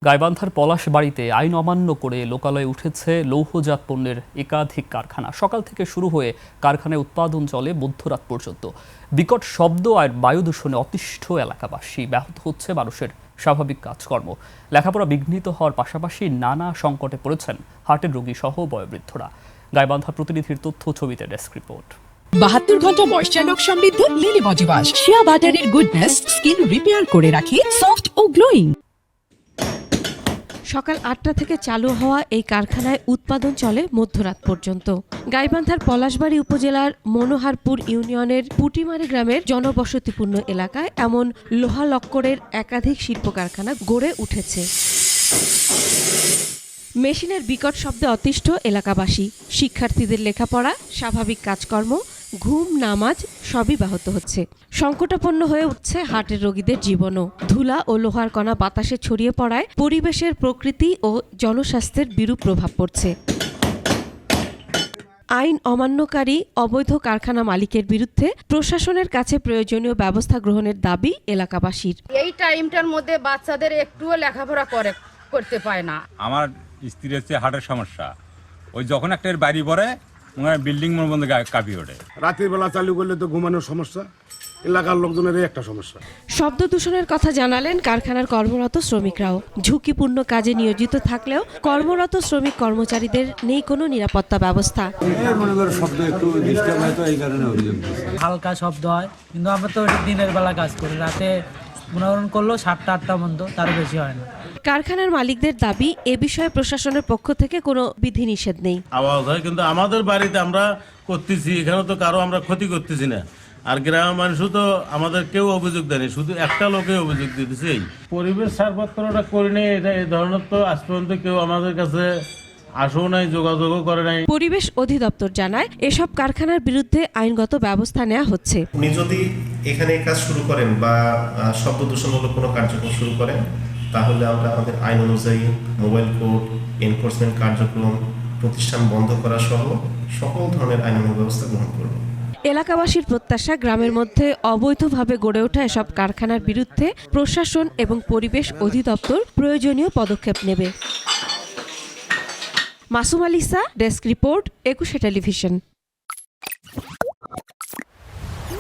গাইবান্ধার পলাশবাড়ীতে আইন অমান্য করে লোকালয়ে উঠেছে লৌহজাত পণ্যের একাধিক কারখানা। সকাল থেকে শুরু হয়ে কারখানায় উৎপাদন চলে মধ্যরাত পর্যন্ত। বিকট শব্দ আর বায়ু দূষণে অতিষ্ঠ এলাকাবাসী। ব্যাহত হচ্ছে মানুষের স্বাভাবিক কাজকর্ম। লেখাপড়া বিঘ্নিত হওয়ার পাশাপাশি নানা সংকটে পড়েছেন হার্টের রোগী সহ বয়োবৃদ্ধরা। গাইবান্ধা প্রতিনিধির তথ্য ছবিতে ডেস্ক রিপোর্ট। 72 ঘন্টা ময়েশ্চার লক সমৃদ্ধ লিলি বডি ওয়াশ শিয়া বাটারের গুডনেস স্কিন রিপেয়ার করে রাখে সফট ও গ্লোয়িং। সকাল 8টা থেকে চালু হওয়া এই কারখানায় উৎপাদন চলে মধ্যরাত পর্যন্ত। গাইবান্ধার পলাশবাড়ী উপজেলার মনোহারপুর ইউনিয়নের পুটিমারি গ্রামের জনবসতিপূর্ণ এলাকায় এমন লোহা লক্করের একাধিক শিল্প কারখানা গড়ে উঠেছে। মেশিনের বিকট শব্দে অতিষ্ঠ এলাকাবাসী। শিক্ষার্থীদের লেখাপড়া, স্বাভাবিক কাজকর্ম, ঘুম, নামাজ সবই ব্যাহত হচ্ছে। সংকটাপন্ন হয়ে উঠছে হার্টের রোগীদের জীবনও। ধুলা ও লোহার কণা বাতাসে ছড়িয়ে পড়ায় পরিবেশের, প্রকৃতি ও জনস্বাস্থ্যের বিরূপ প্রভাব পড়ছে। আইন অমান্যকারী অবৈধ কারখানা মালিকের বিরুদ্ধে প্রশাসনের কাছে প্রয়োজনীয় ব্যবস্থা গ্রহণের দাবি এলাকাবাসীর। এই টাইমটার মধ্যে বাচ্চাদের একটুও লেখাপড়া করতে পায় না। আমার স্ত্রীর হচ্ছে হার্টের সমস্যা। ওই যখন একটা বাড়ি পড়ে বিল্ডিং মধ্যে কাঁপি ওঠে। রাতের বেলা চালু করলে তো ঘুমানোর সমস্যা, এলাকার লোকজনের একটা সমস্যা। শব্দ দূষণের কথা জানালেন কারখানার কর্মরত শ্রমিকরাও। ঝুঁকিপূর্ণ কাজে নিয়োজিত থাকলেও কর্মরত শ্রমিক কর্মচারীদের নেই কোনো নিরাপত্তা ব্যবস্থা। হালকা শব্দ হয়, কিন্তু আমরা তো দিনের বেলা কাজ করি, রাতে মনোরণ করলেও 7টা-8টা বন্ধ, তার বেশি হয় না। কারখানার মালিকদের দাবি, এ বিষয়ে প্রশাসনের পক্ষ থেকে কোনো বিধিনিষেধ নেই। আওয়াজ হয়, কিন্তু আমাদের বাড়িতে আমরা করতেছি, এখানে তো কারো আমরা ক্ষতি করতেছি না। আর গ্রামের মানুষও তো আমাদের কেউ অভিযোগ দেয়নি, শুধু একটা লোকে অভিযোগ দিতেছে। পরিবেশ ছাড়পত্রটা করিনি, এটা এই ধরনের তো আজ পর্যন্ত কেউ আমাদের কাছে আসেও নাই, যোগাযোগও করে নাই। পরিবেশ অধিদপ্তর জানায়, এসব কারখানার বিরুদ্ধে আইনগত ব্যবস্থা নেওয়া হচ্ছে। উনি যদি এখানে কাজ শুরু করেন বা শব্দ দূষণমূলক কোনো কার্যক্রম শুরু করেন, তাহলে আমরা আমাদের আইন অনুযায়ী মোবাইল কোর্ট, এনফোর্সমেন্ট কার্যক্রম, প্রতিষ্ঠান বন্ধ করা সহ সকল ধরনের আইনানুগ ব্যবস্থা গ্রহণ করব। এলাকাবাসীর প্রত্যাশা, গ্রামের মধ্যে অবৈধভাবে গড়ে ওঠা এসব কারখানার বিরুদ্ধে প্রশাসন এবং পরিবেশ অধিদপ্তর প্রয়োজনীয় পদক্ষেপ নেবে। Masum আলিসা, desk report, 21 television.